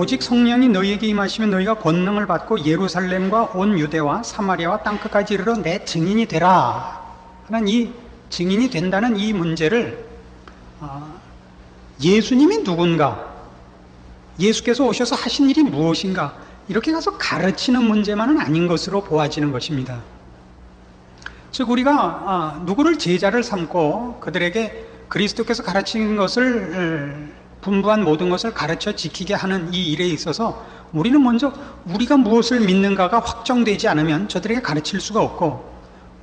오직 성령이 너희에게 임하시면 너희가 권능을 받고 예루살렘과 온 유대와 사마리아와 땅끝까지 이르러 내 증인이 되라 하는 이 증인이 된다는 이 문제를 예수님이 누군가, 예수께서 오셔서 하신 일이 무엇인가, 이렇게 가서 가르치는 문제만은 아닌 것으로 보아지는 것입니다. 즉 우리가 누구를 제자를 삼고 그들에게 그리스도께서 가르치는 것을 분부한 모든 것을 가르쳐 지키게 하는 이 일에 있어서 우리는 먼저 우리가 무엇을 믿는가가 확정되지 않으면 저들에게 가르칠 수가 없고,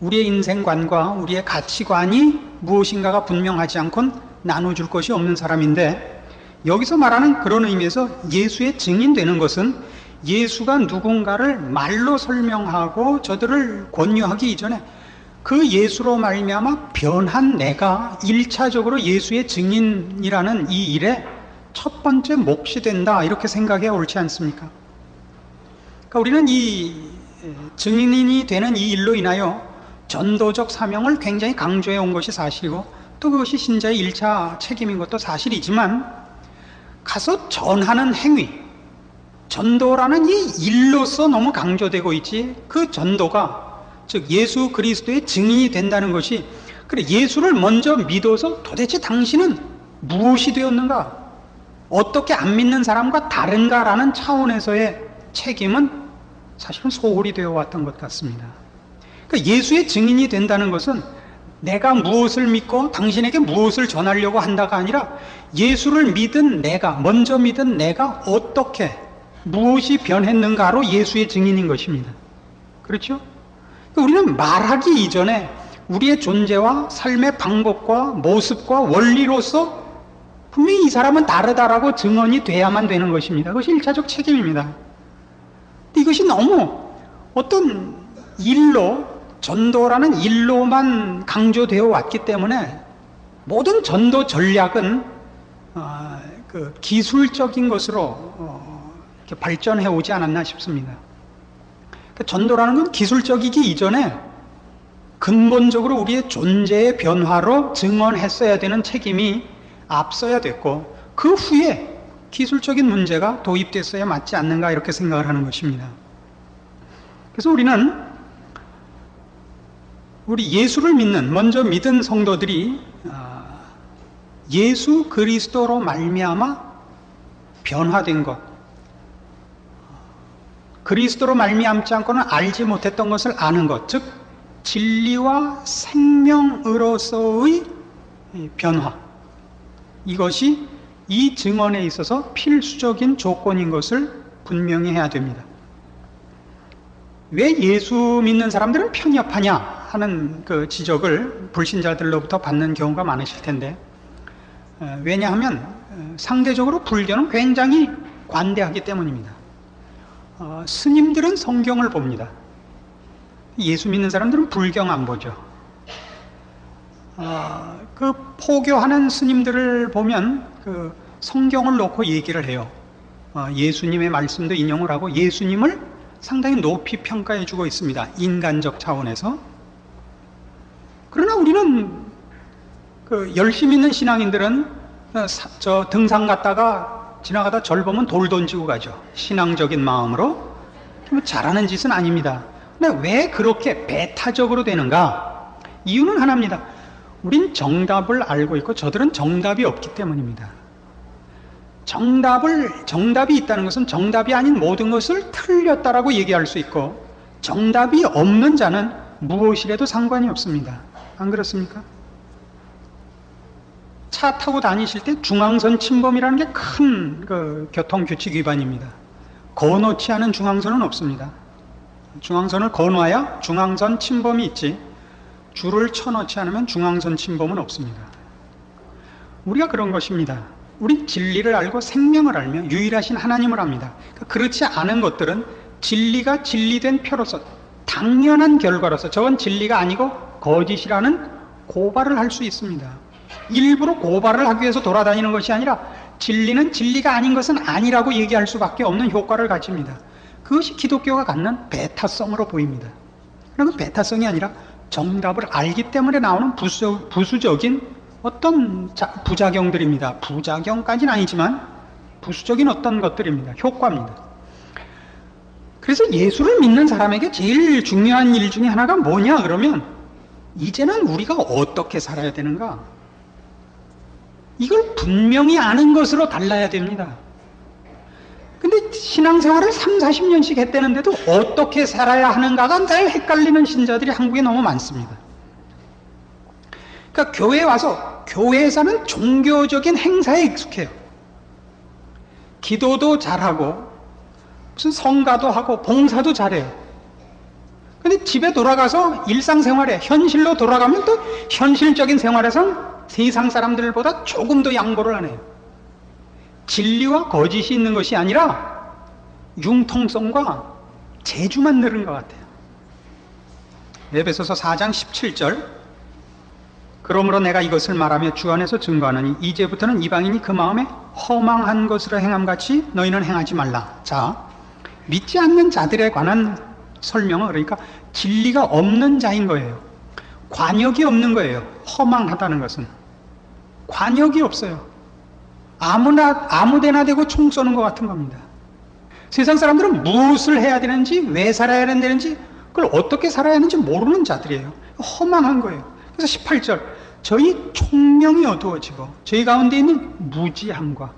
우리의 인생관과 우리의 가치관이 무엇인가가 분명하지 않고는 나눠줄 것이 없는 사람인데, 여기서 말하는 그런 의미에서 예수의 증인되는 것은 예수가 누군가를 말로 설명하고 저들을 권유하기 이전에 그 예수로 말미암아 변한 내가 1차적으로 예수의 증인이라는 이 일에 첫 번째 몫이 된다, 이렇게 생각해야 옳지 않습니까? 그러니까 우리는 이 증인이 되는 이 일로 인하여 전도적 사명을 굉장히 강조해 온 것이 사실이고, 또 그것이 신자의 1차 책임인 것도 사실이지만, 가서 전하는 행위, 전도라는 이 일로서 너무 강조되고 있지, 그 전도가 즉 예수 그리스도의 증인이 된다는 것이, 그래 예수를 먼저 믿어서 도대체 당신은 무엇이 되었는가, 어떻게 안 믿는 사람과 다른가라는 차원에서의 책임은 사실은 소홀히 되어 왔던 것 같습니다. 그러니까 예수의 증인이 된다는 것은 내가 무엇을 믿고 당신에게 무엇을 전하려고 한다가 아니라 예수를 믿은 내가, 먼저 믿은 내가 어떻게 무엇이 변했는가로 예수의 증인인 것입니다. 그렇죠? 우리는 말하기 이전에 우리의 존재와 삶의 방법과 모습과 원리로서 분명히 이 사람은 다르다라고 증언이 돼야만 되는 것입니다. 그것이 1차적 책임입니다. 근데 이것이 너무 어떤 일로, 전도라는 일로만 강조되어 왔기 때문에 모든 전도 전략은 그 기술적인 것으로 이렇게 발전해 오지 않았나 싶습니다. 전도라는 건 기술적이기 이전에 근본적으로 우리의 존재의 변화로 증언했어야 되는 책임이 앞서야 됐고, 그 후에 기술적인 문제가 도입됐어야 맞지 않는가, 이렇게 생각을 하는 것입니다. 그래서 우리는 우리 예수를 믿는, 먼저 믿은 성도들이 예수 그리스도로 말미암아 변화된 것, 그리스도로 말미암지 않고는 알지 못했던 것을 아는 것, 즉 진리와 생명으로서의 변화, 이것이 이 증언에 있어서 필수적인 조건인 것을 분명히 해야 됩니다. 왜 예수 믿는 사람들은 편협하냐 하는 그 지적을 불신자들로부터 받는 경우가 많으실 텐데, 왜냐하면 상대적으로 불교는 굉장히 관대하기 때문입니다. 스님들은 성경을 봅니다. 예수 믿는 사람들은 불경 안 보죠. 그 포교하는 스님들을 보면 그 성경을 놓고 얘기를 해요. 예수님의 말씀도 인용을 하고 예수님을 상당히 높이 평가해 주고 있습니다. 인간적 차원에서. 그러나 우리는 그 열심히 있는 신앙인들은 저 등산 갔다가 지나가다 절 보면 돌 던지고 가죠. 신앙적인 마음으로. 잘하는 짓은 아닙니다. 근데 왜 그렇게 배타적으로 되는가? 이유는 하나입니다. 우린 정답을 알고 있고 저들은 정답이 없기 때문입니다. 정답이 있다는 것은 정답이 아닌 모든 것을 틀렸다라고 얘기할 수 있고, 정답이 없는 자는 무엇이라도 상관이 없습니다. 안 그렇습니까? 차 타고 다니실 때 중앙선 침범이라는 게 큰 그 교통규칙 위반입니다. 거놓지 않은 중앙선은 없습니다. 중앙선을 거놔야 중앙선 침범이 있지, 줄을 쳐놓지 않으면 중앙선 침범은 없습니다. 우리가 그런 것입니다. 우린 진리를 알고 생명을 알며 유일하신 하나님을 압니다. 그렇지 않은 것들은 진리가 진리된 표로서, 당연한 결과로서 저건 진리가 아니고 거짓이라는 고발을 할 수 있습니다. 일부러 고발을 하기 위해서 돌아다니는 것이 아니라 진리는 진리가 아닌 것은 아니라고 얘기할 수밖에 없는 효과를 가집니다. 그것이 기독교가 갖는 배타성으로 보입니다. 그러나 배타성이 아니라 정답을 알기 때문에 나오는 부수적인 어떤 부작용들입니다. 부작용까지는 아니지만 부수적인 어떤 것들입니다. 효과입니다. 그래서 예수를 믿는 사람에게 제일 중요한 일 중에 하나가 뭐냐 그러면 이제는 우리가 어떻게 살아야 되는가? 이걸 분명히 아는 것으로 달라야 됩니다. 근데 신앙생활을 3, 40년씩 했다는데도 어떻게 살아야 하는가가 늘 헷갈리는 신자들이 한국에 너무 많습니다. 그러니까 교회에 와서 교회에서는 종교적인 행사에 익숙해요. 기도도 잘하고 무슨 성가도 하고 봉사도 잘해요. 근데 집에 돌아가서 일상생활에 현실로 돌아가면 또 현실적인 생활에선 세상 사람들보다 조금 더 양보를 안 해요. 진리와 거짓이 있는 것이 아니라 융통성과 재주만 늘은 것 같아요. 에베소서 4장 17절 그러므로 내가 이것을 말하며 주 안에서 증거하노니 이제부터는 이방인이 그 마음에 허망한 것으로 행함같이 너희는 행하지 말라. 자, 믿지 않는 자들에 관한 설명은 그러니까 진리가 없는 자인 거예요. 관역이 없는 거예요. 허망하다는 것은 관역이 없어요. 아무데나 대고 총 쏘는 것 같은 겁니다. 세상 사람들은 무엇을 해야 되는지, 왜 살아야 되는지, 그걸 어떻게 살아야 하는지 모르는 자들이에요. 허망한 거예요. 그래서 18절 저희 총명이 어두워지고 저희 가운데 있는 무지함과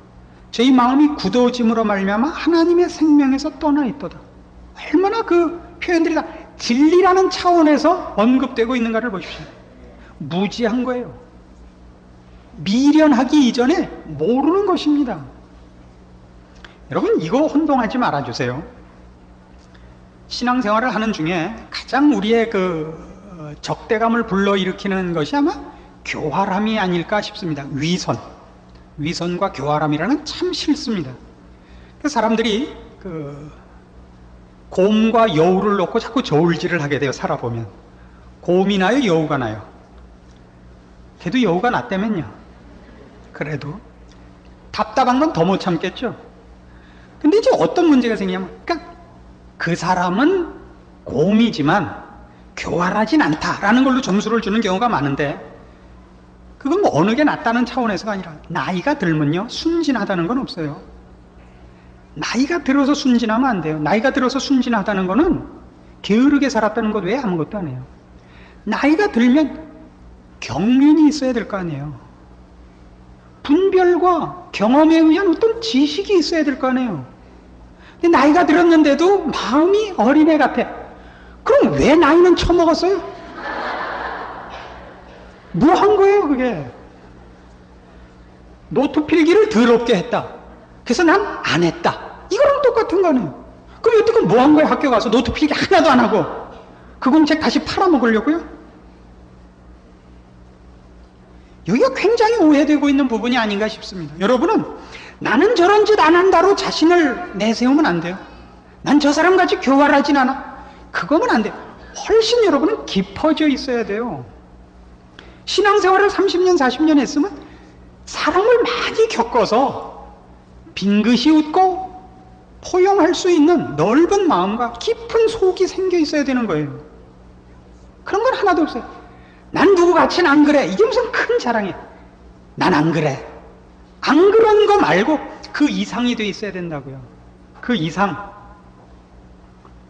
저희 마음이 굳어짐으로 말미암아 하나님의 생명에서 떠나 있도다. 얼마나 그 표현들이 다 진리라는 차원에서 언급되고 있는가를 보십시오. 무지한 거예요. 미련하기 이전에 모르는 것입니다. 여러분 이거 혼동하지 말아주세요. 신앙생활을 하는 중에 가장 우리의 그 적대감을 불러일으키는 것이 아마 교활함이 아닐까 싶습니다. 위선과 교활함이라는 참 싫습니다. 사람들이 그 곰과 여우를 놓고 자꾸 저울질을 하게 돼요. 살아보면 곰이 나요, 여우가 나요? 걔도 여우가 낫다면요. 그래도 답답한 건 더 못 참겠죠. 근데 이제 어떤 문제가 생기냐면, 그러니까 그 사람은 곰이지만 교활하진 않다라는 걸로 점수를 주는 경우가 많은데, 그건 뭐 어느 게 낫다는 차원에서가 아니라 나이가 들면요 순진하다는 건 없어요. 나이가 들어서 순진하면 안 돼요. 나이가 들어서 순진하다는 거는 게으르게 살았다는 것 외에 아무것도 안 해요. 나이가 들면 경륜이 있어야 될 거 아니에요. 분별과 경험에 의한 어떤 지식이 있어야 될 거 아니에요. 근데 나이가 들었는데도 마음이 어린애 같아. 그럼 왜 나이는 처먹었어요? 뭐 한 거예요 그게? 노트 필기를 더럽게 했다. 그래서 난 안 했다. 이거랑 똑같은 거네요. 그럼 여태껏 뭐 한 거예요? 학교 가서 노트 필기 하나도 안 하고 그 공책 다시 팔아먹으려고요? 여기가 굉장히 오해되고 있는 부분이 아닌가 싶습니다. 여러분은 나는 저런 짓 안 한다로 자신을 내세우면 안 돼요. 난 저 사람같이 교활하진 않아. 그거면 안 돼요. 훨씬 여러분은 깊어져 있어야 돼요. 신앙생활을 30년, 40년 했으면 사람을 많이 겪어서 빙긋이 웃고 포용할 수 있는 넓은 마음과 깊은 속이 생겨 있어야 되는 거예요. 그런 건 하나도 없어요. 난 누구같이는 안 그래. 이게 무슨 큰 자랑이야. 난 안 그래. 안 그런 거 말고 그 이상이 돼 있어야 된다고요. 그 이상.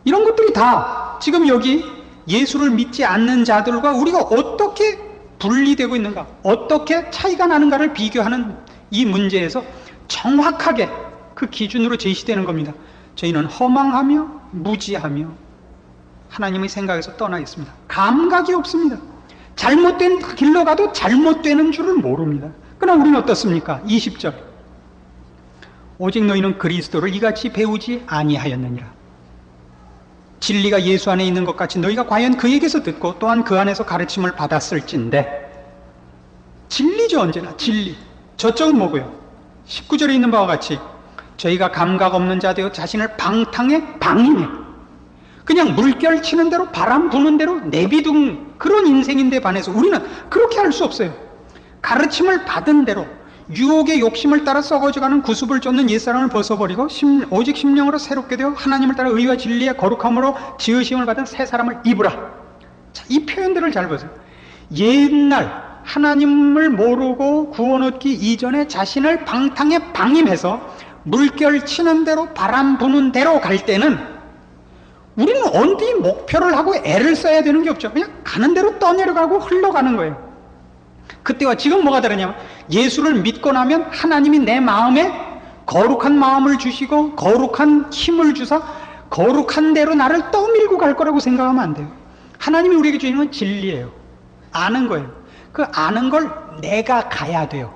이런 것들이 다 지금 여기 예수를 믿지 않는 자들과 우리가 어떻게 분리되고 있는가, 어떻게 차이가 나는가를 비교하는 이 문제에서 정확하게 그 기준으로 제시되는 겁니다. 저희는 허망하며 무지하며 하나님의 생각에서 떠나 있습니다. 감각이 없습니다. 잘못된 길로 가도 잘못되는 줄을 모릅니다. 그러나 우리는 어떻습니까? 20절 오직 너희는 그리스도를 이같이 배우지 아니하였느니라. 진리가 예수 안에 있는 것 같이 너희가 과연 그에게서 듣고 또한 그 안에서 가르침을 받았을진데, 진리죠. 언제나 진리. 저쪽은 뭐고요? 19절에 있는 바와 같이 저희가 감각 없는 자 되어 자신을 방탕에 방임해 그냥 물결 치는 대로 바람 부는 대로 내비둔 그런 인생인데 반해서 우리는 그렇게 할 수 없어요. 가르침을 받은 대로 유혹의 욕심을 따라 썩어져가는 구습을 쫓는 옛사람을 벗어버리고 오직 심령으로 새롭게 되어 하나님을 따라 의와 진리의 거룩함으로 지으심을 받은 새 사람을 입으라. 자, 이 표현들을 잘 보세요. 옛날 하나님을 모르고 구원 얻기 이전에 자신을 방탕에 방임해서 물결 치는 대로 바람 부는 대로 갈 때는 우리는 어디 목표를 하고 애를 써야 되는 게 없죠. 그냥 가는 대로 떠내려가고 흘러가는 거예요. 그때와 지금 뭐가 다르냐면 예수를 믿고 나면 하나님이 내 마음에 거룩한 마음을 주시고 거룩한 힘을 주사 거룩한 대로 나를 떠밀고 갈 거라고 생각하면 안 돼요. 하나님이 우리에게 주시는 건 진리예요. 아는 거예요. 그 아는 걸 내가 가야 돼요.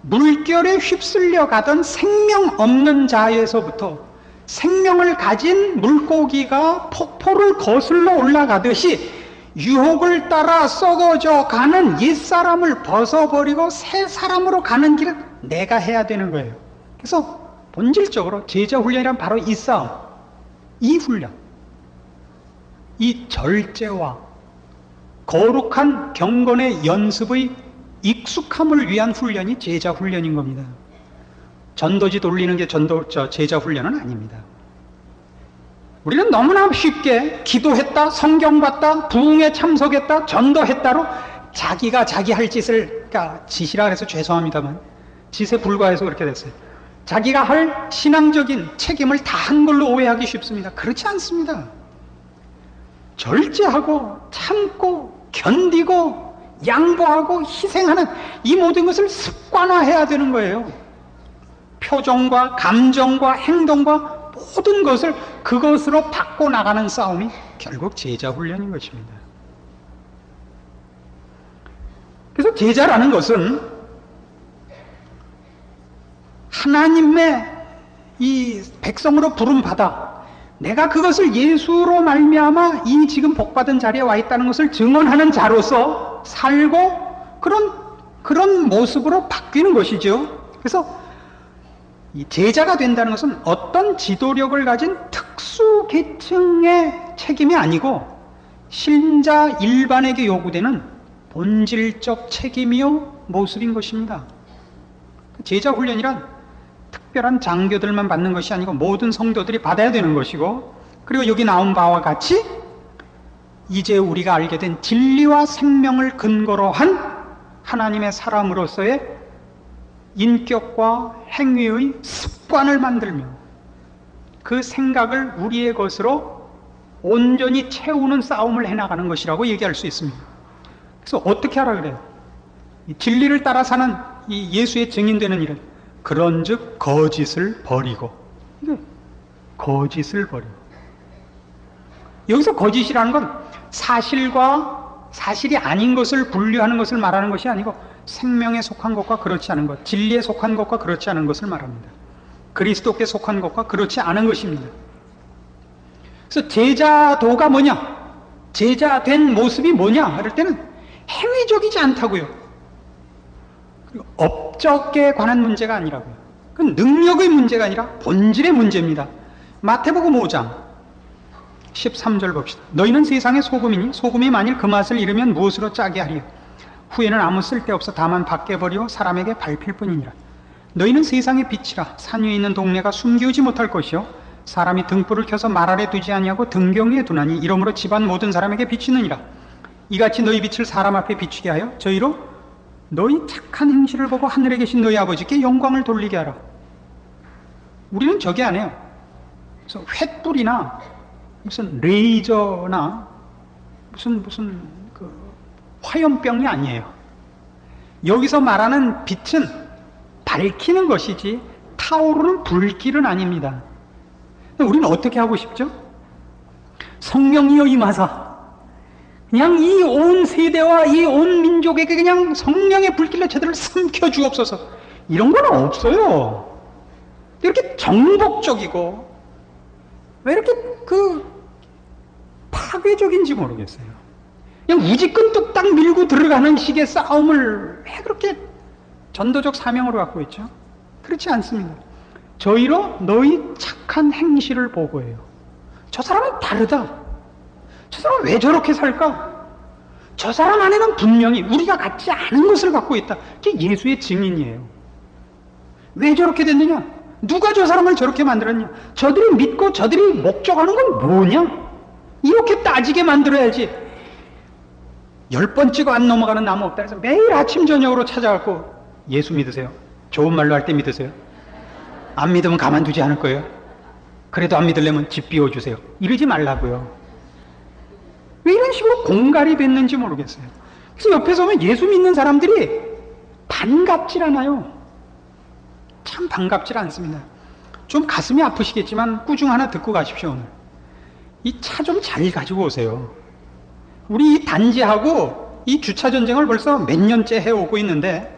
물결에 휩쓸려 가던 생명 없는 자에서부터 생명을 가진 물고기가 폭포를 거슬러 올라가듯이 유혹을 따라 썩어져 가는 옛사람을 벗어버리고 새 사람으로 가는 길을 내가 해야 되는 거예요. 그래서 본질적으로 제자 훈련이란 바로 이 싸움, 이 훈련, 이 절제와 거룩한 경건의 연습의 익숙함을 위한 훈련이 제자 훈련인 겁니다. 전도지 돌리는 게 제자 훈련은 아닙니다. 우리는 너무나 쉽게 기도했다, 성경 봤다, 부흥에 참석했다, 전도했다로 자기가 자기 할 짓을, 그러니까 짓이라 해서 죄송합니다만 짓에 불과해서 그렇게 됐어요. 자기가 할 신앙적인 책임을 다 한 걸로 오해하기 쉽습니다. 그렇지 않습니다. 절제하고 참고 견디고 양보하고 희생하는 이 모든 것을 습관화해야 되는 거예요. 표정과 감정과 행동과 모든 것을 그것으로 바꿔나가는 싸움이 결국 제자 훈련인 것입니다. 그래서 제자라는 것은 하나님의 이 백성으로 부름받아 내가 그것을 예수로 말미암아 이 지금 복받은 자리에 와 있다는 것을 증언하는 자로서 살고 그런 모습으로 바뀌는 것이죠. 그래서 이 제자가 된다는 것은 어떤 지도력을 가진 특수 계층의 책임이 아니고 신자 일반에게 요구되는 본질적 책임이요 모습인 것입니다. 제자 훈련이란 특별한 장교들만 받는 것이 아니고 모든 성도들이 받아야 되는 것이고, 그리고 여기 나온 바와 같이 이제 우리가 알게 된 진리와 생명을 근거로 한 하나님의 사람으로서의 인격과 행위의 습관을 만들며 그 생각을 우리의 것으로 온전히 채우는 싸움을 해나가는 것이라고 얘기할 수 있습니다. 그래서 어떻게 하라 그래요? 이 진리를 따라 사는 이 예수의 증인되는 일은 그런즉 거짓을 버리고, 거짓을 버리고, 여기서 거짓이라는 건 사실과 사실이 아닌 것을 분류하는 것을 말하는 것이 아니고 생명에 속한 것과 그렇지 않은 것, 진리에 속한 것과 그렇지 않은 것을 말합니다. 그리스도께 속한 것과 그렇지 않은 것입니다. 그래서 제자도가 뭐냐? 제자된 모습이 뭐냐? 그럴 때는 행위적이지 않다고요. 그리고 업적에 관한 문제가 아니라고요. 그건 능력의 문제가 아니라 본질의 문제입니다. 마태복음 5장 13절 봅시다. 너희는 세상의 소금이니 소금이 만일 그 맛을 잃으면 무엇으로 짜게 하리요? 후에는 아무 쓸데없어 다만 밖에 버리고 사람에게 밟힐 뿐이니라. 너희는 세상의 빛이라. 산 위에 있는 동네가 숨기우지 못할 것이요 사람이 등불을 켜서 말 아래 두지 아니하고 등경 위에 두나니 이러므로 집안 모든 사람에게 비치느니라. 이같이 너희 빛을 사람 앞에 비추게 하여 저희로 너희 착한 행실을 보고 하늘에 계신 너희 아버지께 영광을 돌리게 하라. 우리는 저게 안 해요. 그래서 횃불이나 무슨 레이저나 무슨 그 화염병이 아니에요. 여기서 말하는 빛은 밝히는 것이지 타오르는 불길은 아닙니다. 우리는 어떻게 하고 싶죠? 성령이여 임하사 그냥 이 온 세대와 이 온 민족에게 그냥 성령의 불길로 제대로 삼켜 주옵소서. 이런 건 없어요. 이렇게 정복적이고 왜 이렇게 파괴적인지 모르겠어요. 그냥 우지끈 뚝딱 밀고 들어가는 식의 싸움을 왜 그렇게 전도적 사명으로 갖고 있죠? 그렇지 않습니다. 저희로 너희 착한 행실을 보고해요. 저 사람은 다르다. 저 사람은 왜 저렇게 살까? 저 사람 안에는 분명히 우리가 갖지 않은 것을 갖고 있다. 그게 예수의 증인이에요. 왜 저렇게 됐느냐? 누가 저 사람을 저렇게 만들었냐? 저들이 믿고 저들이 목적하는 건 뭐냐? 이렇게 따지게 만들어야지. 10번 찍어 안 넘어가는 나무 없다 해서 매일 아침 저녁으로 찾아가고 예수 믿으세요? 좋은 말로 할 때 믿으세요? 안 믿으면 가만두지 않을 거예요. 그래도 안 믿으려면 집 비워주세요. 이러지 말라고요. 왜 이런 식으로 공갈이 됐는지 모르겠어요. 그래서 옆에서 보면 예수 믿는 사람들이 반갑질 않아요. 참 반갑질 않습니다. 좀 가슴이 아프시겠지만 꾸중 하나 듣고 가십시오. 오늘 이 차 좀 잘 가지고 오세요. 우리 이 단지하고 이 주차 전쟁을 벌써 몇 년째 해오고 있는데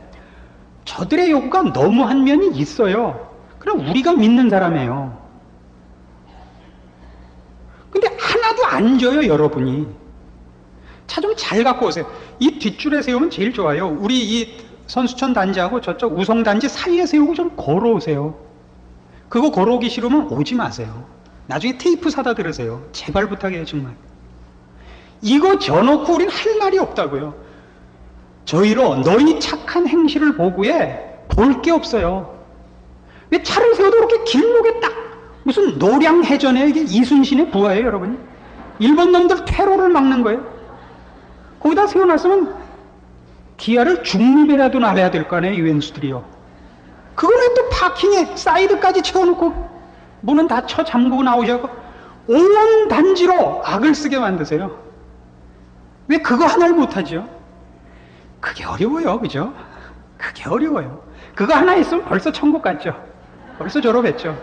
저들의 요구가 너무한 면이 있어요. 그럼 우리가 믿는 사람이에요. 근데 하나도 안 줘요, 여러분이. 차 좀 잘 갖고 오세요. 이 뒷줄에 세우면 제일 좋아요. 우리 이 선수촌 단지하고 저쪽 우성 단지 사이에 세우고 좀 걸어오세요. 그거 걸어오기 싫으면 오지 마세요. 나중에 테이프 사다 들으세요. 제발 부탁해요, 정말. 이거 져놓고 우린 할 말이 없다고요. 저희로 너희 착한 행실을 보고에 볼 게 없어요. 왜 차를 세워도 그렇게 길목에 딱 무슨 노량해전에 이게 이순신의 부하예요, 여러분. 일본 놈들 테러를 막는 거예요. 거기다 세워놨으면 기아를 중립이라도 나가야 될 거 아니에요, 유엔수들이요. 그거는 또 파킹에 사이드까지 채워놓고 문은 다 쳐 잠그고 나오셔서 온 단지로 악을 쓰게 만드세요. 왜 그거 하나를 못하죠? 그게 어려워요, 그죠? 그게 어려워요. 그거 하나 있으면 벌써 천국 갔죠. 벌써 졸업했죠.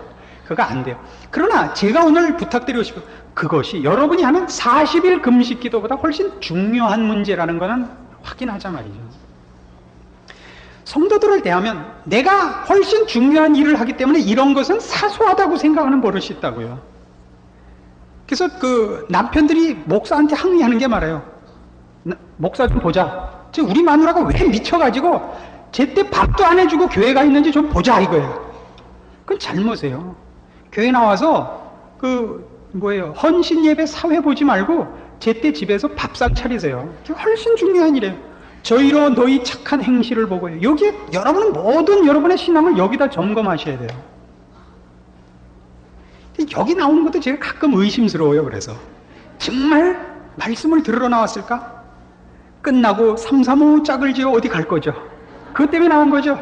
그거 안 돼요. 그러나 제가 오늘 부탁드리고 싶은 그것이 여러분이 하는 40일 금식 기도보다 훨씬 중요한 문제라는 것은 확인하자 말이죠. 성도들을 대하면 내가 훨씬 중요한 일을 하기 때문에 이런 것은 사소하다고 생각하는 버릇이 있다고요. 그래서 그 남편들이 목사한테 항의하는 게 말이에요. 목사 좀 보자. 우리 마누라가 왜 미쳐가지고 제때 밥도 안 해주고 교회가 있는지 좀 보자 이거예요. 그건 잘못이에요. 교회 나와서 헌신 예배 사회 보지 말고 제때 집에서 밥상 차리세요. 그게 훨씬 중요한 일이에요. 저희로 너희 착한 행실을 보고요. 여기에 여러분은 모든 여러분의 신앙을 여기다 점검하셔야 돼요. 여기 나오는 것도 제가 가끔 의심스러워요. 그래서 정말 말씀을 들으러 나왔을까? 끝나고 335 짝을 지어 어디 갈 거죠? 그것 때문에 나온 거죠?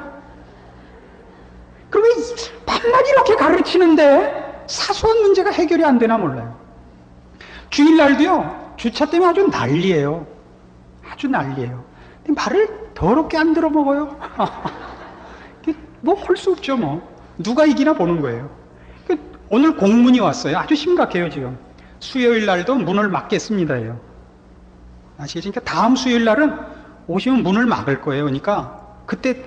그러면 밤낮 이렇게 가르치는데 사소한 문제가 해결이 안 되나 몰라요. 주일날도요, 주차 때문에 아주 난리예요. 아주 난리예요. 근데 말을 더럽게 안 들어먹어요. 뭐 할 수 없죠, 뭐. 누가 이기나 보는 거예요. 오늘 공문이 왔어요. 아주 심각해요, 지금. 수요일 날도 문을 막겠습니다예요. 아시겠죠? 그러니까 다음 수요일 날은 오시면 문을 막을 거예요. 그러니까 그때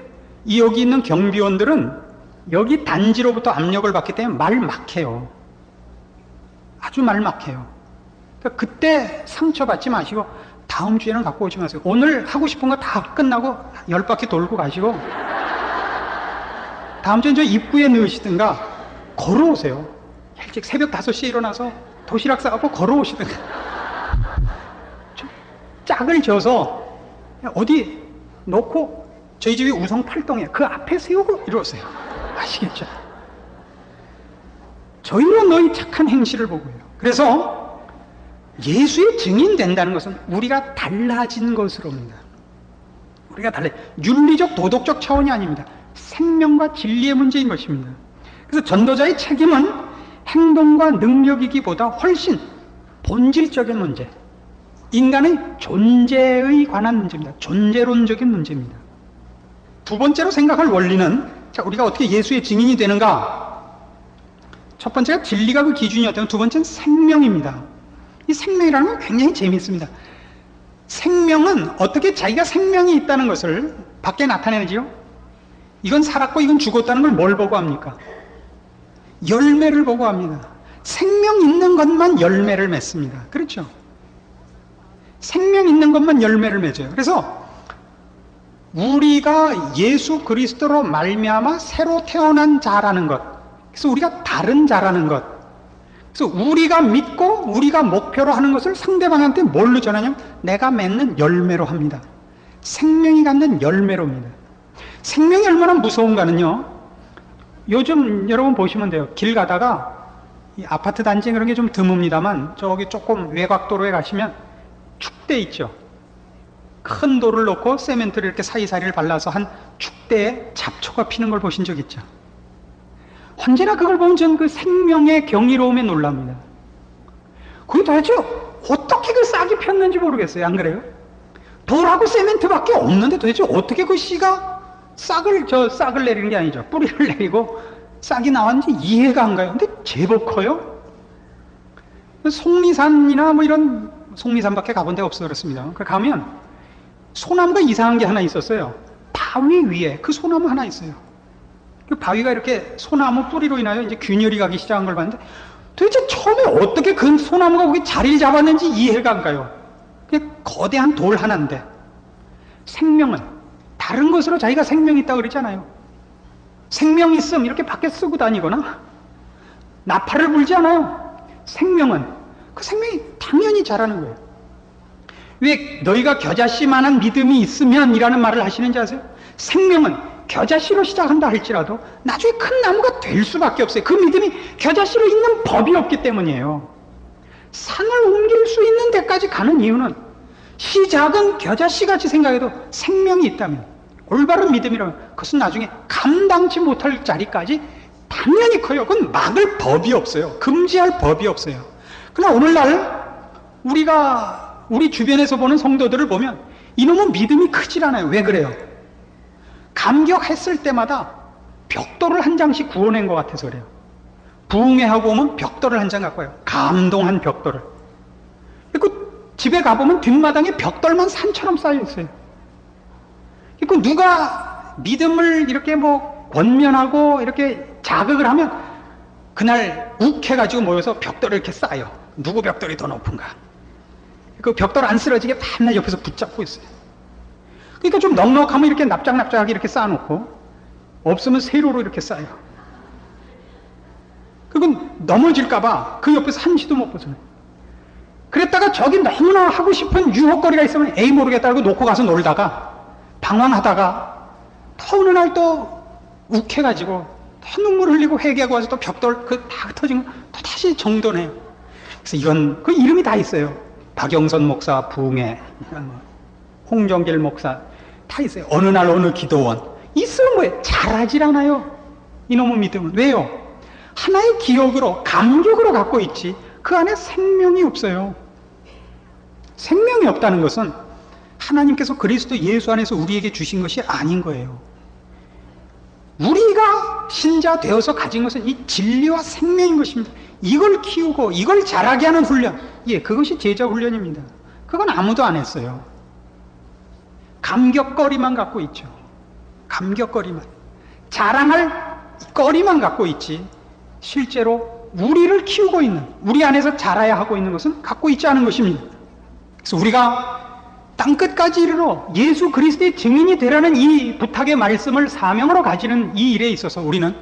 여기 있는 경비원들은 여기 단지로부터 압력을 받기 때문에 말 막해요. 아주 말 막해요. 그러니까 그때 상처받지 마시고 다음 주에는 갖고 오지 마세요. 오늘 하고 싶은 거 다 끝나고 10바퀴 돌고 가시고 다음 주엔 저 입구에 넣으시든가 걸어오세요. 일찍 새벽 5시에 일어나서 도시락 싸갖고 걸어오시든가 좀 짝을 져서 어디 놓고 저희 집이 우성 8동에 그 앞에 세우고 이러세요. 아시겠죠? 저희로 너희 착한 행실을 보고요. 그래서 예수의 증인 된다는 것은 우리가 달라진 것으로입니다. 우리가 윤리적 도덕적 차원이 아닙니다. 생명과 진리의 문제인 것입니다. 그래서 전도자의 책임은 행동과 능력이기보다 훨씬 본질적인 문제, 인간의 존재에 관한 문제입니다. 존재론적인 문제입니다. 두 번째로 생각할 원리는, 자, 우리가 어떻게 예수의 증인이 되는가? 첫 번째가 진리가 그 기준이었다면 두 번째는 생명입니다. 이 생명이라는 건 굉장히 재미있습니다. 생명은 어떻게 자기가 생명이 있다는 것을 밖에 나타내지요? 이건 살았고 이건 죽었다는 걸 뭘 보고 합니까? 열매를 보고 합니다. 생명 있는 것만 열매를 맺습니다. 그렇죠? 생명 있는 것만 열매를 맺어요. 그래서 우리가 예수 그리스도로 말미암아 새로 태어난 자라는 것, 그래서 우리가 다른 자라는 것, 그래서 우리가 믿고 우리가 목표로 하는 것을 상대방한테 뭘로 전하냐면 내가 맺는 열매로 합니다. 생명이 갖는 열매로입니다. 생명이 얼마나 무서운가는요, 요즘 여러분 보시면 돼요. 길 가다가 이 아파트 단지 그런 게 좀 드뭅니다만 저기 조금 외곽도로에 가시면 축대 있죠. 큰 돌을 놓고 세멘트를 이렇게 사이사이를 발라서 한 축대에 잡초가 피는 걸 보신 적 있죠. 언제나 그걸 보면 전 그 생명의 경이로움에 놀랍니다. 그게 도대체 어떻게 그 싹이 폈는지 모르겠어요. 안 그래요? 돌하고 세멘트밖에 없는데 도대체 어떻게 그 씨가 싹을 내리는 게 아니죠. 뿌리를 내리고 싹이 나왔는지 이해가 안 가요. 근데 제법 커요. 속리산이나 뭐 이런, 속리산밖에 가본 데가 없어서 그렇습니다. 가면 소나무가 이상한 게 하나 있었어요. 바위 위에 그 소나무 하나 있어요. 그 바위가 이렇게 소나무 뿌리로 인하여 이제 균열이 가기 시작한 걸 봤는데 도대체 처음에 어떻게 그 소나무가 거기 자리를 잡았는지 이해가 안 가요. 그냥 거대한 돌 하나인데, 생명은 다른 것으로 자기가 생명이 있다고 그러잖아요. 생명 있음 이렇게 밖에 쓰고 다니거나 나팔을 불지 않아요. 생명은 그 생명이 당연히 자라는 거예요. 왜 너희가 겨자씨만한 믿음이 있으면 이라는 말을 하시는지 아세요? 생명은 겨자씨로 시작한다 할지라도 나중에 큰 나무가 될 수밖에 없어요. 그 믿음이 겨자씨로 있는 법이 없기 때문이에요. 산을 옮길 수 있는 데까지 가는 이유는 시작은 겨자씨같이 생각해도 생명이 있다면, 올바른 믿음이라면 그것은 나중에 감당치 못할 자리까지 당연히 커요. 그건 막을 법이 없어요. 금지할 법이 없어요. 그러나 오늘날 우리 주변에서 보는 성도들을 보면 이놈은 믿음이 크질 않아요. 왜 그래요? 감격했을 때마다 벽돌을 한 장씩 구워낸 것 같아서 그래요. 부흥회하고 오면 벽돌을 한 장 갖고 와요. 감동한 벽돌을. 그 집에 가보면 뒷마당에 벽돌만 산처럼 쌓여 있어요. 그 누가 믿음을 이렇게 뭐 권면하고 이렇게 자극을 하면 그날 욱해가지고 모여서 벽돌을 이렇게 쌓아요. 누구 벽돌이 더 높은가. 그 벽돌 안 쓰러지게 밤낮 옆에서 붙잡고 있어요. 그러니까 좀 넉넉하면 이렇게 납작납작하게 이렇게 쌓아놓고, 없으면 세로로 이렇게 쌓아요. 그건 넘어질까봐 그 옆에서 한시도 못 벗어나요. 그랬다가 저기 너무나 하고 싶은 유혹거리가 있으면 에이 모르겠다 하고 놓고 가서 놀다가 방황하다가 또 어느 날 또 욱해가지고 또 눈물 흘리고 회개하고 와서 또 벽돌 다 흩어진 거 또 다시 정돈해요. 그래서 이건 그 이름이 다 있어요. 박영선 목사 부흥회, 홍정길 목사 다 있어요. 어느 날 어느 기도원 있으면 뭐예요? 잘하질 않아요. 이놈의 믿음은. 왜요? 하나의 기억으로 감격으로 갖고 있지 그 안에 생명이 없어요. 생명이 없다는 것은 하나님께서 그리스도 예수 안에서 우리에게 주신 것이 아닌 거예요. 우리가 신자 되어서 가진 것은 이 진리와 생명인 것입니다. 이걸 키우고 이걸 자라게 하는 훈련, 그것이 제자 훈련입니다. 그건 아무도 안 했어요. 감격거리만 갖고 있죠. 감격거리만, 자랑할 거리만 갖고 있지 실제로 우리를 키우고 있는, 우리 안에서 자라야 하고 있는 것은 갖고 있지 않은 것입니다. 그래서 우리가 땅끝까지 이르러 예수 그리스도의 증인이 되라는 이 부탁의 말씀을 사명으로 가지는 이 일에 있어서 우리는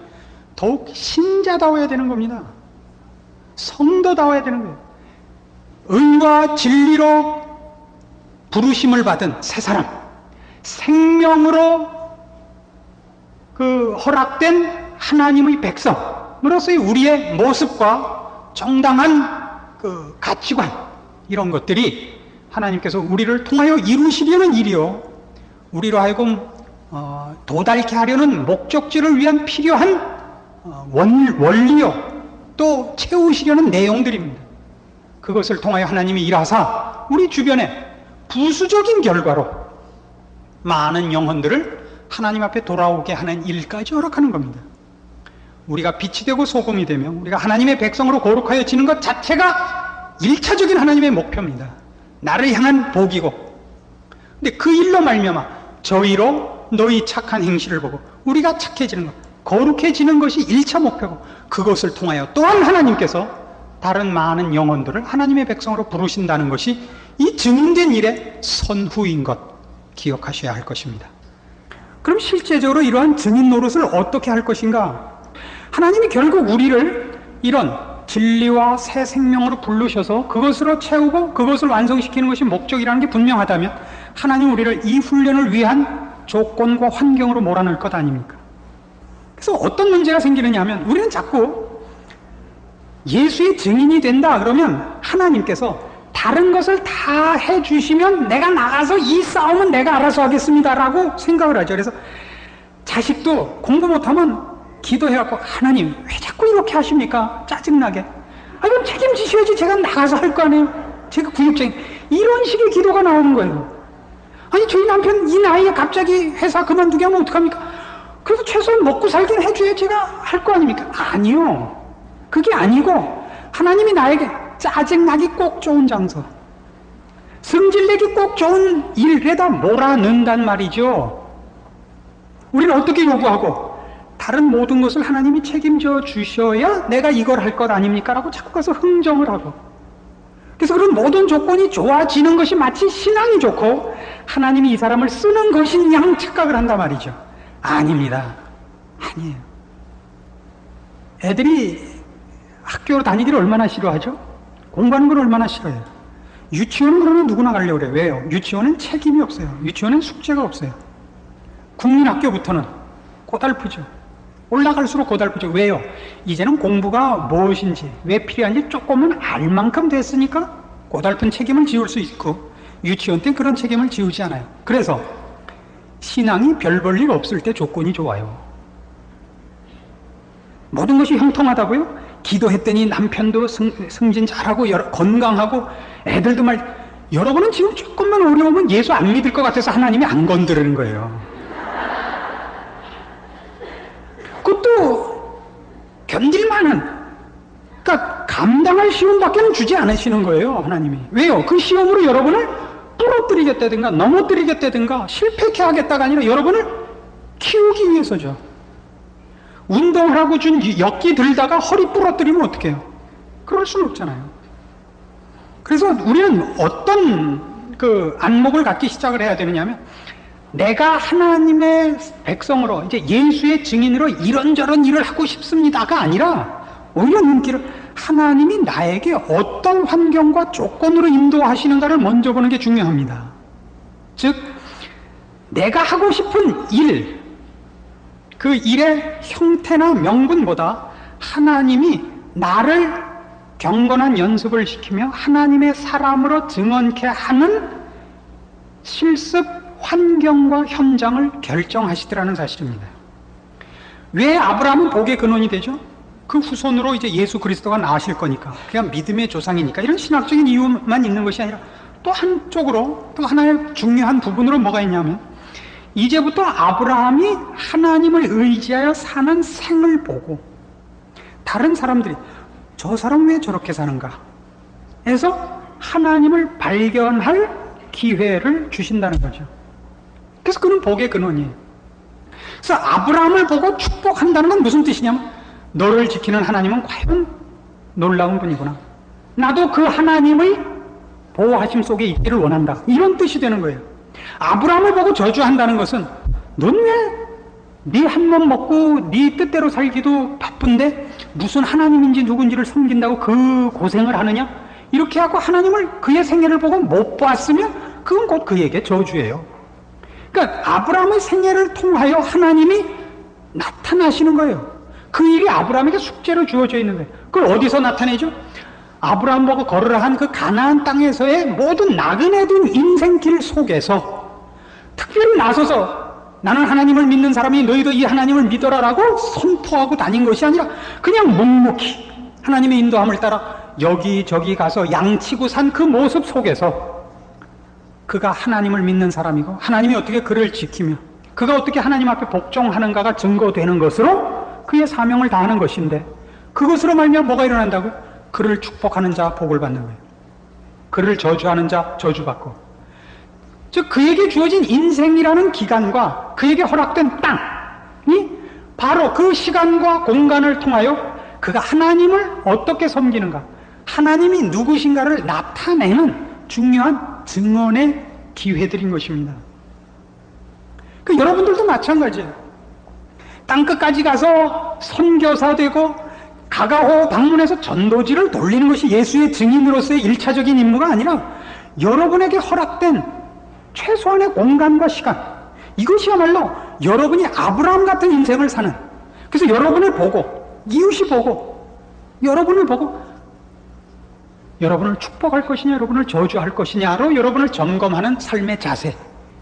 더욱 신자다워야 되는 겁니다. 성도다워야 되는 거예요. 의와 진리로 부르심을 받은 새 사람, 생명으로 허락된 하나님의 백성으로서의 우리의 모습과 정당한 가치관, 이런 것들이 하나님께서 우리를 통하여 이루시려는 일이요, 우리로 하여금 도달케 하려는 목적지를 위한 필요한 원리요, 또 채우시려는 내용들입니다. 그것을 통하여 하나님이 일하사 우리 주변에 부수적인 결과로 많은 영혼들을 하나님 앞에 돌아오게 하는 일까지 허락하는 겁니다. 우리가 빛이 되고 소금이 되며 우리가 하나님의 백성으로 거룩하여 지는 것 자체가 1차적인 하나님의 목표입니다. 나를 향한 복이고, 근데 그 일로 말미암아 저희로 너희 착한 행실을 보고 우리가 착해지는 것, 거룩해지는 것이 1차 목표고, 그것을 통하여 또한 하나님께서 다른 많은 영혼들을 하나님의 백성으로 부르신다는 것이 이 증인된 일의 선후인 것 기억하셔야 할 것입니다. 그럼 실제적으로 이러한 증인 노릇을 어떻게 할 것인가? 하나님이 결국 우리를 이런 진리와 새 생명으로 부르셔서 그것으로 채우고 그것을 완성시키는 것이 목적이라는 게 분명하다면 하나님 우리를 이 훈련을 위한 조건과 환경으로 몰아넣을 것 아닙니까? 그래서 어떤 문제가 생기느냐 하면, 우리는 자꾸 예수의 증인이 된다 그러면 하나님께서 다른 것을 다 해주시면 내가 나가서 이 싸움은 내가 알아서 하겠습니다 라고 생각을 하죠. 그래서 자식도 공부 못하면 기도해갖고 하나님 왜 자꾸 이렇게 하십니까? 짜증나게. 아, 그럼 책임지셔야지. 제가 나가서 할 거 아니에요. 제가 구역적인 이런 식의 기도가 나오는 거예요. 아니 저희 남편 이 나이에 갑자기 회사 그만두게 하면 어떡합니까? 그래도 최소한 먹고 살긴 해줘야 제가 할 거 아닙니까? 아니요. 그게 아니고 하나님이 나에게 짜증나기 꼭 좋은 장소, 성질내기 꼭 좋은 일에다 몰아넣는단 말이죠. 우리는 어떻게 요구하고 다른 모든 것을 하나님이 책임져 주셔야 내가 이걸 할 것 아닙니까? 라고 자꾸 가서 흥정을 하고, 그래서 그런 모든 조건이 좋아지는 것이 마치 신앙이 좋고 하나님이 이 사람을 쓰는 것인 양 착각을 한단 말이죠. 아닙니다. 아니에요. 애들이 학교 다니기를 얼마나 싫어하죠? 공부하는 걸 얼마나 싫어해요? 유치원은 그러면 누구나 가려고 그래요. 왜요? 유치원은 책임이 없어요. 유치원은 숙제가 없어요. 국민학교부터는 고달프죠. 올라갈수록 고달프죠. 왜요? 이제는 공부가 무엇인지, 왜 필요한지 조금은 알 만큼 됐으니까 고달픈 책임을 지울 수 있고, 유치원 때 그런 책임을 지우지 않아요. 그래서 신앙이 별 볼 일 없을 때 조건이 좋아요. 모든 것이 형통하다고요? 기도했더니 남편도 승진 잘하고 건강하고 애들도 여러분은 지금 조금만 어려우면 예수 안 믿을 것 같아서 하나님이 안 건드리는 거예요. 그것도 견딜만한, 그러니까 감당할 시험밖에는 주지 않으시는 거예요, 하나님이. 왜요? 그 시험으로 여러분을 부러뜨리겠다든가 넘어뜨리겠다든가 실패케 하겠다가 아니라 여러분을 키우기 위해서죠. 운동을 하고 준 역기 들다가 허리 부러뜨리면 어떡해요? 그럴 수는 없잖아요. 그래서 우리는 어떤 그 안목을 갖기 시작을 해야 되느냐면, 내가 하나님의 백성으로 이제 예수의 증인으로 이런저런 일을 하고 싶습니다가 아니라 오히려 눈길을 하나님이 나에게 어떤 환경과 조건으로 인도하시는가를 먼저 보는 게 중요합니다. 즉 내가 하고 싶은 일, 그 일의 형태나 명분보다 하나님이 나를 경건한 연습을 시키며 하나님의 사람으로 증언케 하는 실습 환경과 현장을 결정하시더라는 사실입니다. 왜 아브라함은 복의 근원이 되죠? 그 후손으로 이제 예수 그리스도가 나으실 거니까, 그냥 믿음의 조상이니까, 이런 신학적인 이유만 있는 것이 아니라 또 한쪽으로, 또 하나의 중요한 부분으로 뭐가 있냐면, 이제부터 아브라함이 하나님을 의지하여 사는 생을 보고 다른 사람들이 저 사람 왜 저렇게 사는가 해서 하나님을 발견할 기회를 주신다는 거죠. 그래서 그는 복의 근원이에요. 그래서 아브라함을 보고 축복한다는 건 무슨 뜻이냐면, 너를 지키는 하나님은 과연 놀라운 분이구나, 나도 그 하나님의 보호하심 속에 있기를 원한다, 이런 뜻이 되는 거예요. 아브라함을 보고 저주한다는 것은, 넌 왜 네 한 몸 먹고 네 뜻대로 살기도 바쁜데 무슨 하나님인지 누군지를 섬긴다고 그 고생을 하느냐, 이렇게 하고 하나님을, 그의 생애를 보고 못 봤으면 그건 곧 그에게 저주예요. 그러니까 아브라함의 생애를 통하여 하나님이 나타나시는 거예요. 그 일이 아브라함에게 숙제로 주어져 있는 거예요. 그걸 어디서 나타내죠? 아브라함 보고 걸으라 한 그 가나안 땅에서의 모든 나그네된 인생길 속에서 특별히 나서서 나는 하나님을 믿는 사람이 너희도 이 하나님을 믿어라라고 선포하고 다닌 것이 아니라 그냥 묵묵히 하나님의 인도함을 따라 여기저기 가서 양치고 산 그 모습 속에서 그가 하나님을 믿는 사람이고, 하나님이 어떻게 그를 지키며 그가 어떻게 하나님 앞에 복종하는가가 증거되는 것으로 그의 사명을 다하는 것인데, 그것으로 말미암아 뭐가 일어난다고요? 그를 축복하는 자 복을 받는 거예요. 그를 저주하는 자 저주받고, 즉 그에게 주어진 인생이라는 기간과 그에게 허락된 땅이 바로 그 시간과 공간을 통하여 그가 하나님을 어떻게 섬기는가, 하나님이 누구신가를 나타내는 중요한 증언의 기회들인 것입니다. 그 여러분들도 마찬가지예요. 땅끝까지 가서 선교사 되고 가가호 방문해서 전도지를 돌리는 것이 예수의 증인으로서의 1차적인 임무가 아니라, 여러분에게 허락된 최소한의 공간과 시간, 이것이야말로 여러분이 아브라함 같은 인생을 사는, 그래서 여러분을 보고, 이웃이 보고, 여러분을 보고 여러분을 축복할 것이냐 여러분을 저주할 것이냐로 여러분을 점검하는 삶의 자세,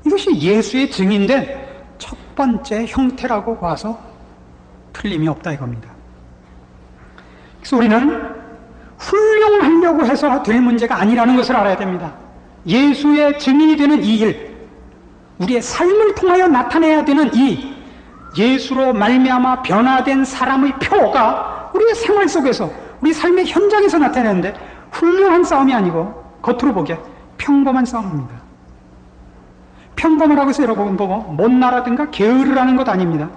이것이 예수의 증인된 첫 번째 형태라고 봐서 틀림이 없다 이겁니다. 그래서 우리는 훌륭하려고 해서 될 문제가 아니라는 것을 알아야 됩니다. 예수의 증인이 되는 이 일, 우리의 삶을 통하여 나타내야 되는 이 예수로 말미암아 변화된 사람의 표가 우리의 생활 속에서, 우리 삶의 현장에서 나타내는데 훌륭한 싸움이 아니고 겉으로 보기에 평범한 싸움입니다. 평범하라고 해서 여러분 보고 못나라든가 게으르라는 것 아닙니다.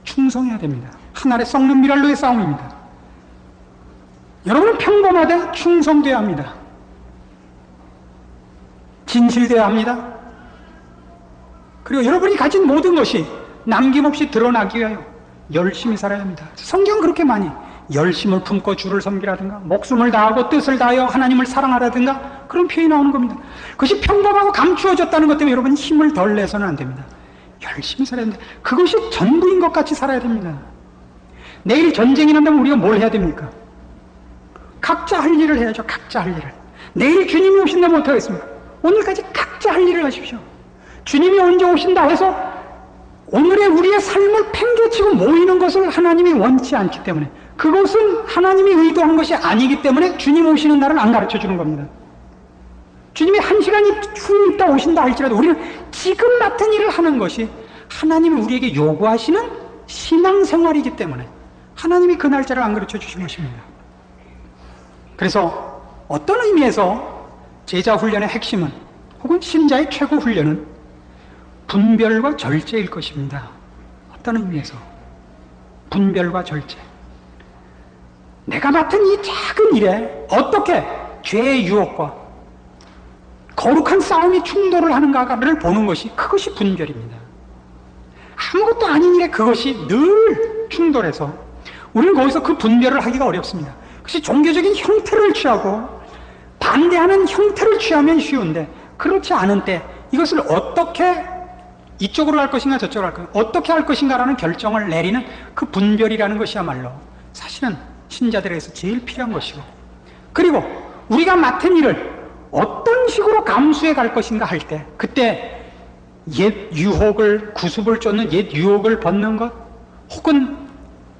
충성해야 됩니다. 한 알에 썩는 미랄로의 싸움입니다. 여러분은 평범하되 충성되어야 합니다. 진실되어야 합니다. 그리고 여러분이 가진 모든 것이 남김없이 드러나기 위하여 열심히 살아야 합니다. 성경은 그렇게 많이 열심을 품고 주를 섬기라든가 목숨을 다하고 뜻을 다하여 하나님을 사랑하라든가 그런 표현이 나오는 겁니다. 그것이 평범하고 감추어졌다는 것 때문에 여러분 힘을 덜 내서는 안 됩니다. 열심히 살아야 됩니다. 그것이 전부인 것 같이 살아야 됩니다. 내일 전쟁이 난다면 우리가 뭘 해야 됩니까? 각자 할 일을 해야죠. 각자 할 일을. 내일 주님이 오신다면 어떡하겠습니까? 오늘까지 각자 할 일을 하십시오. 주님이 언제 오신다 해서 오늘의 우리의 삶을 팽개치고 모이는 것을 하나님이 원치 않기 때문에, 그것은 하나님이 의도한 것이 아니기 때문에 주님 오시는 날을 안 가르쳐 주는 겁니다. 주님이 1시간 후에 있다 오신다 할지라도 우리는 지금 맡은 일을 하는 것이 하나님이 우리에게 요구하시는 신앙생활이기 때문에 하나님이 그 날짜를 안 가르쳐 주신 것입니다. 그래서 어떤 의미에서 제자 훈련의 핵심은, 혹은 신자의 최고 훈련은 분별과 절제일 것입니다. 어떤 의미에서 분별과 절제. 내가 맡은 이 작은 일에 어떻게 죄의 유혹과 거룩한 싸움이 충돌을 하는가를 보는 것이, 그것이 분별입니다. 아무것도 아닌 일에 그것이 늘 충돌해서 우리는 거기서 그 분별을 하기가 어렵습니다. 그것이 종교적인 형태를 취하고 반대하는 형태를 취하면 쉬운데, 그렇지 않은 때 이것을 어떻게 이쪽으로 할 것인가 저쪽으로 할 것인가, 어떻게 할 것인가라는 결정을 내리는 그 분별이라는 것이야말로 사실은 신자들에게서 제일 필요한 것이고, 그리고 우리가 맡은 일을 어떤 식으로 감수해 갈 것인가 할 때, 그때 옛 유혹을, 구습을 쫓는 옛 유혹을 벗는 것, 혹은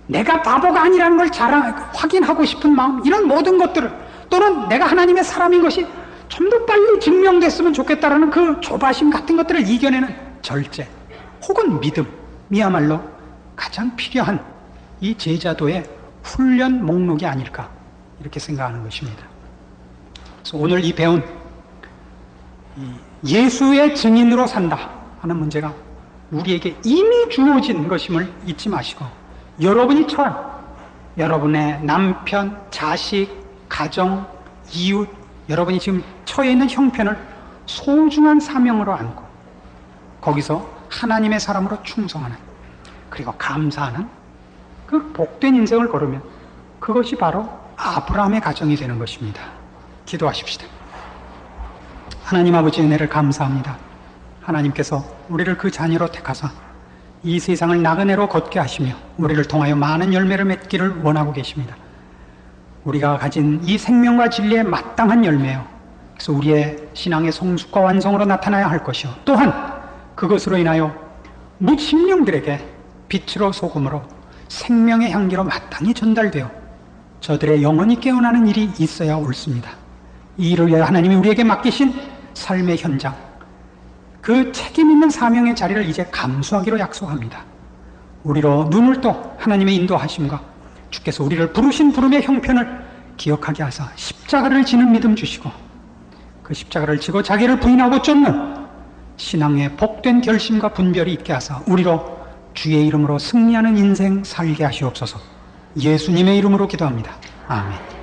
내가 바보가 아니라는 걸 확인하고 싶은 마음, 이런 모든 것들을, 또는 내가 하나님의 사람인 것이 좀 더 빨리 증명됐으면 좋겠다라는 그 조바심 같은 것들을 이겨내는 절제, 혹은 믿음이야말로 가장 필요한 이 제자도의 훈련 목록이 아닐까, 이렇게 생각하는 것입니다. 그래서 오늘 이 배운 예수의 증인으로 산다 하는 문제가 우리에게 이미 주어진 것임을 잊지 마시고, 여러분이 처한 여러분의 남편, 자식, 가정, 이웃, 여러분이 지금 처해 있는 형편을 소중한 사명으로 안고 거기서 하나님의 사람으로 충성하는, 그리고 감사하는 그 복된 인생을 걸으면 그것이 바로 아브라함의 가정이 되는 것입니다. 기도하십시다. 하나님 아버지의 은혜를 감사합니다. 하나님께서 우리를 그 자녀로 택하사 이 세상을 나그네로 걷게 하시며 우리를 통하여 많은 열매를 맺기를 원하고 계십니다. 우리가 가진 이 생명과 진리에 마땅한 열매요, 그래서 우리의 신앙의 성숙과 완성으로 나타나야 할 것이요, 또한 그것으로 인하여 무심령들에게 빛으로 소금으로 생명의 향기로 마땅히 전달되어 저들의 영혼이 깨어나는 일이 있어야 옳습니다. 이 일을 위하여 하나님이 우리에게 맡기신 삶의 현장, 그 책임 있는 사명의 자리를 이제 감수하기로 약속합니다. 우리로 눈을 떠 하나님의 인도하심과 주께서 우리를 부르신 부름의 형편을 기억하게 하사 십자가를 지는 믿음 주시고, 그 십자가를 지고 자기를 부인하고 쫓는 신앙의 복된 결심과 분별이 있게 하사 우리로 주의 이름으로 승리하는 인생 살게 하시옵소서. 예수님의 이름으로 기도합니다. 아멘.